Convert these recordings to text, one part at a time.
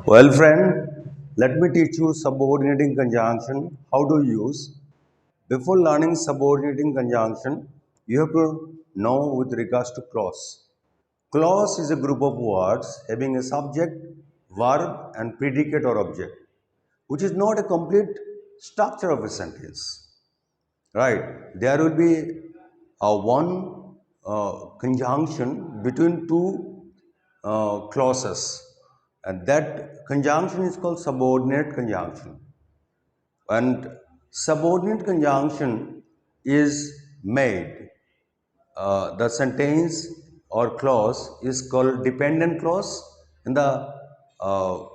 Well, friend, let me teach you subordinating conjunction. How to use. Before learning subordinating conjunction, you have to know with regards to clause. Clause is a group of words having a subject, verb, and predicate or object, which is not a complete structure of a sentence. Right? There will be one conjunction between two clauses, and that conjunction is called subordinate conjunction. And subordinate conjunction is made. The sentence or clause is called dependent clause. In the uh,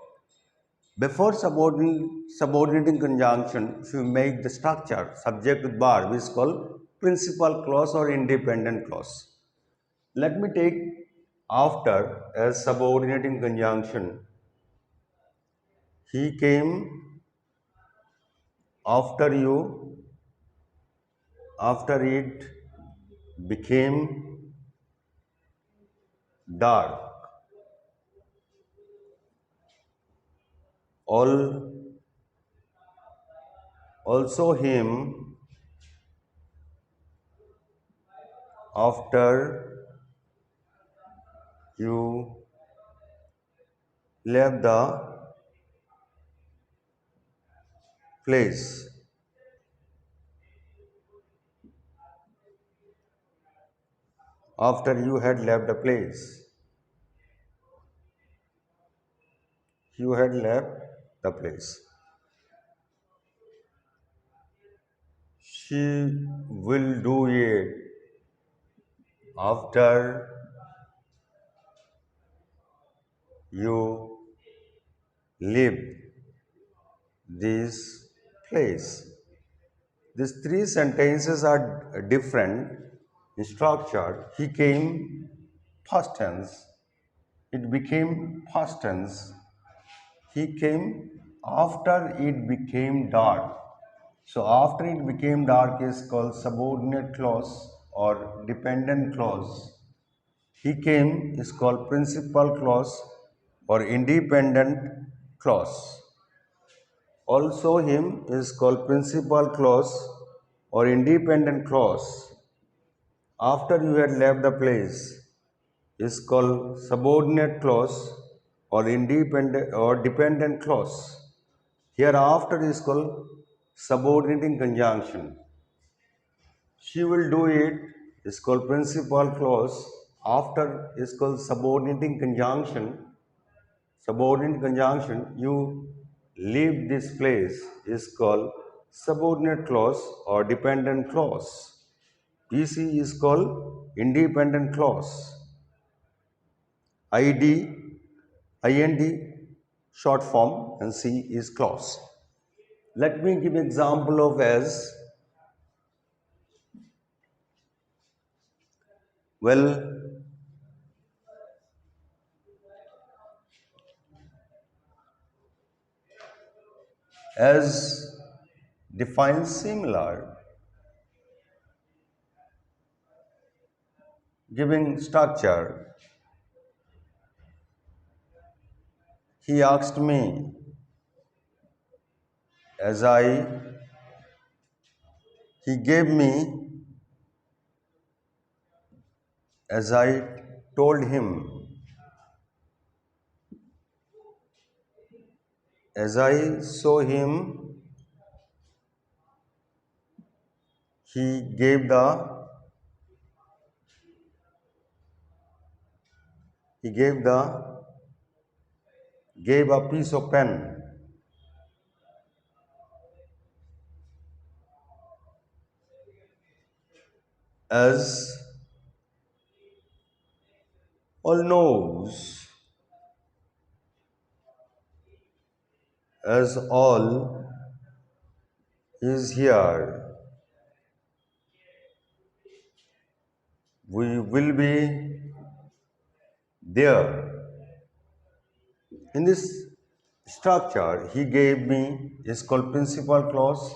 before subordinating conjunction, if you make the structure subject with verb is called principal clause or independent clause. Let me take after as subordinating conjunction. He came after you, after it became dark. All also him after you left the place. After you had left the place. You had left the place. She will do it after you leave this place. These three sentences are different in structure. He came past tense. It became past tense. He came after it became dark. So after it became dark is called subordinate clause or dependent clause. He came is called principal clause or independent clause. Also him is called principal clause or independent clause. After you had left the place is called subordinate clause or independent or dependent clause. Hereafter is called subordinating conjunction. She will do it is called principal clause. After is called subordinating conjunction. Subordinate conjunction, you leave this place is called subordinate clause or dependent clause. PC is called independent clause. ID, IND, short form, and C is clause. Let me give example of well, as defines similar, giving structure. He asked me as I, he gave me as I told him, as I saw him, he he gave the gave a piece of pen as all knows, as all is here. We will be there. In this structure, he gave me is called principal clause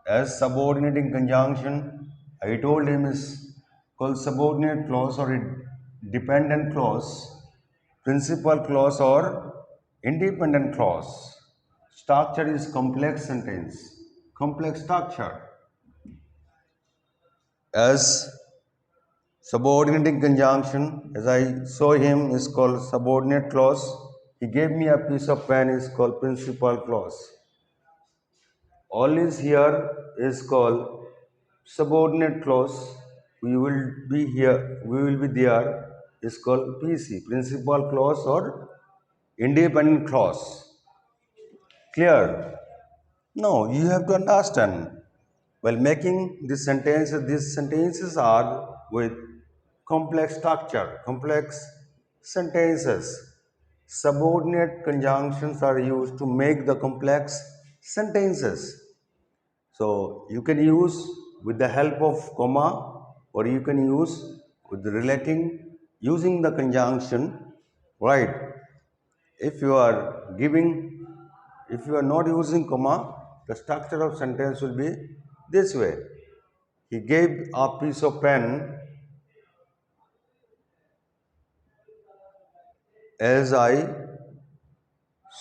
as subordinating conjunction. I told him is called subordinate clause or dependent clause, principal clause or Independent clause. Structure is complex sentence. Complex structure. As subordinating conjunction, as I saw him, is called subordinate clause. He gave me a piece of pen is called principal clause. All is here is called subordinate clause. We will be here, we will be there is called PC, principal clause or independent clause. Clear? No, you have to understand. While making these sentences are with complex structure, complex sentences. Subordinate conjunctions are used to make the complex sentences. So you can use with the help of comma or you can use with the relating using the conjunction, right? If you are giving, if you are not using comma, the structure of sentence will be this way. He gave a piece of pen as I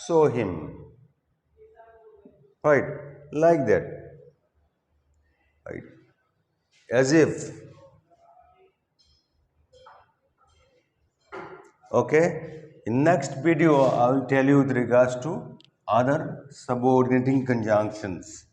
saw him, right? Like that, right? As if, okay? In next video, I will tell you with regards to other subordinating conjunctions.